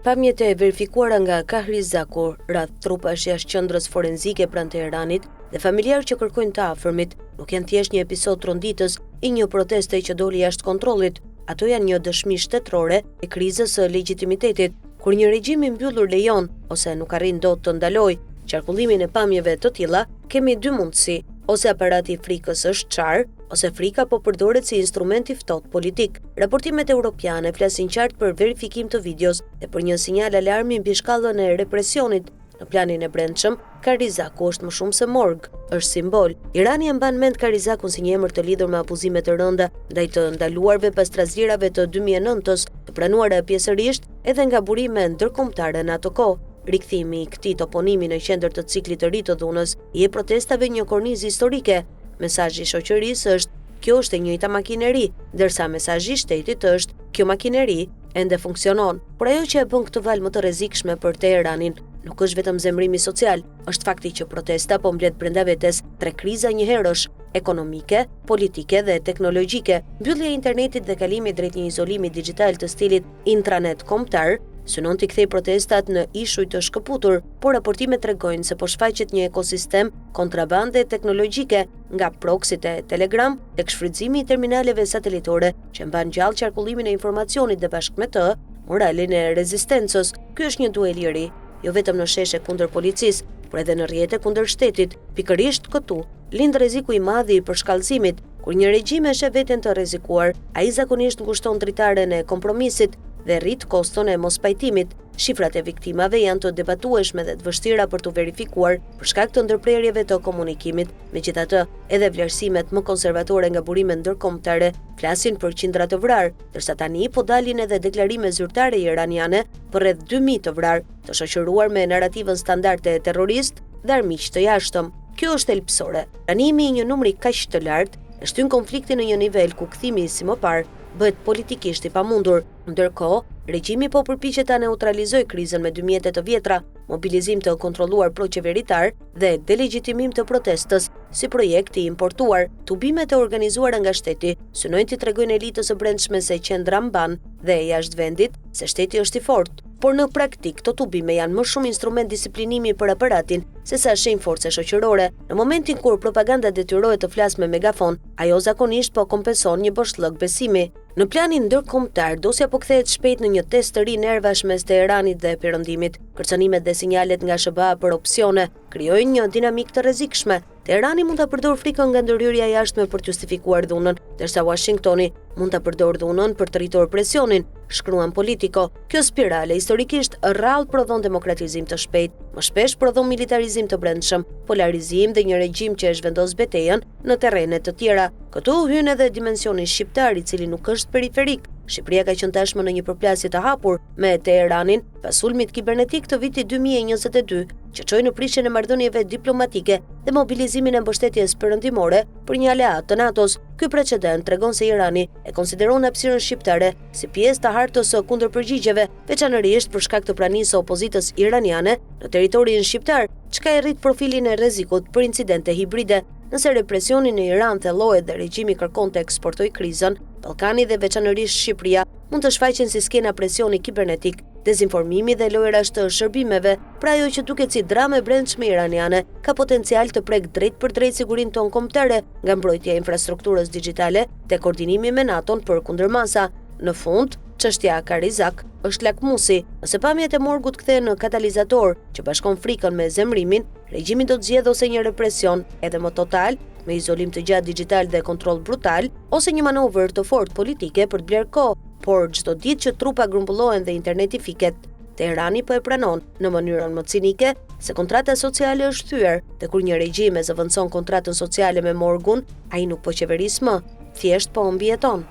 Pamjet e verifikuara nga Kahrizaku rreth trupash jashtë qendrës forenzike pranë Teheranit dhe familjarë që kërkojnë të afërmit nuk janë thjesht një episod tronditës i një proteste që doli jashtë kontrollit. Ato janë një dëshmi shtetërore e krizës së legjitimitetit, kur një regjim i mbyllur lejon ose nuk arrin dot të ndalojë qarkullimin e pamjeve të tilla, kemi dy mundësi: ose aparati i frikës është çar, ose frika po përdoret si instrument i ftohtë politik. Raportimet europiane flasin qartë për verifikim të videos dhe për një sinjal alarmi mbi shkallën e represionit. Në planin e brendshëm, Kahrizaku është më shumë se morg, është simbol. Irani e mban mend Kahrizakun si një emër të lidhur me abuzime të rënda ndaj të ndaluarve pas trazirave të 2009-s, të pranuara pjesërisht edhe nga burime ndërkombëtare në ato kohë. Rikthimi i këtij toponimi në qendër të ciklit të ri të dhunës i jep protestave një kornizë historike. Mesazhi i shoqërisë është: kjo është e njëjta makineri, ndërsa mesazhi i shtetit është: kjo makineri ende funksionon. Por ajo që e bën këtë valë më të rrezikshme për Teheranin nuk është vetëm zemrimi social, është fakti që protesta po mbledh brenda vetes tre kriza njëherësh: ekonomike, politike dhe teknologjike. Mbyllja e internetit dhe kalimi drejt një izolimi digjital të stilit intranet kombëtar synon t'i kthej protestat në ishuj të shkëputur, por raportimet tregojnë se po shfaqet një ekosistem kontrabande teknologjike, nga proksit e Telegram tek shfrytëzimi i terminaleve satelitore që mban gjallë qarkullimin e informacionit dhe bashkë me të moralin e rezistencës. Ky është një duel i ri, jo vetëm në sheshe kundër policisë, por edhe në rrjete kundër shtetit. Pikërisht këtu lind rreziku i madh i përshkallëzimit. Kur një regjim e sheh veten të rrezikuar, ai zakonisht ngushton dritaren e kompromisit dhe rrit koston e mospajtimit. Shifrat e viktimave janë të debatueshme dhe të vështira për të verifikuar për shkak të ndërprerjeve të komunikimit. Megjithatë, edhe vlerësimet më konservatore nga burimet ndërkombëtare flasin për qindra të vrarë, ndërsa tani po dalin edhe deklarime zyrtare iraniane për rreth 2000 të vrarë, të shoqëruar me narrativën standarde terrorist dhe armiq të jashtëm. Kjo është thelbësore. Pranimi i një numri kaq të lartë e shtyn konfliktin në një nivel ku kthimi si më parë bëhet politikisht i pamundur. Ndërkohë, regjimi po përpiqet ta neutralizojë krizën me dy mjete të vjetra: mobilizim të kontrolluar proqeveritar dhe delegjitimim të protestës si projekt i importuar. Tubimet e organizuara nga shteti synojnë t'i tregojnë elitës së brendshme se qendra mban dhe jashtë vendit se shteti është i fortë. Por në praktik, këto tubime janë më shumë instrument disiplinimi për aparatin se sa shenjë force shoqërore. Në momentin kur propaganda detyrohet të flasë me megafon, ajo zakonisht po kompenson një boshllëk besimi. Në planin ndërkombëtar, dosja po kthehet shpejt në një test të ri nervash mes Teheranit dhe Perëndimit. Kërcënimet dhe sinjalet nga SBA për opsione krijojnë një dinamik të rrezikshme. Teherani mund ta përdorë frikën nga ndërhyrja e jashtme për të justifikuar dhunën, ndërsa Washingtoni mund ta përdorë dhunën për të rritur presionin, shkruan Politico. Kjo spirale historikisht rrallë prodhon demokratizim të shpejt, më shpesh prodhon militarizim të brendshëm, polarizim dhe një regjim që e zhvendos betejën në terrene të tjera. Këtu hyn edhe dimensioni shqiptar, i cili nuk është periferik. Shqipëria ka qenë tashmë në një përplasje të hapur me Teheranin pas sulmit kibernetik të vitit 2022, që çoi në prishjen e marrëdhënieve diplomatike dhe mobilizimin e mbështetjes perëndimore për një aleat të NATO-s. Ky precedent tregon se Irani e konsideron hapësirën shqiptare si pjesë të hartës së kundërpërgjigjeve, veçanërisht për shkak të pranisë së opozitës iraniane në territorin shqiptar, çka e rrit profilin e rrezikut për incidente hibride. Nëse represioni në Iran thellohet dhe regjimi kërkon të eksportojë krizën, Ballkani dhe veçanërisht Shqipëria mund të shfaqen si skena presioni kibernetik, dezinformimi dhe lojërash të shërbimeve. Pra ajo që duket si dramë e brendshme iraniane ka potencial të prek drejt për drejt sigurinë tonë kombëtare, nga mbrojtja e infrastrukturës digjitale te koordinimi me NATO-n për kundërmasa. Në fund, çështja Kahrizak është lakmusi. Nëse pamjet e morgut kthehen në katalizator që bashkon frikën me zemrimin, regjimi do të zgjedhë ose një represion edhe më total, me izolim të gjatë digjital dhe kontroll brutal, ose një manovër të fortë politike për të blerë kohë. Por çdo ditë që trupa grumbullohen dhe interneti fiket, Teherani po e pranon në mënyrën më cinike se kontrata sociale është thyer, dhe kur një regjim e zëvendëson kontratën sociale me morgun, ai nuk po qeveris më, thjesht po mbijeton.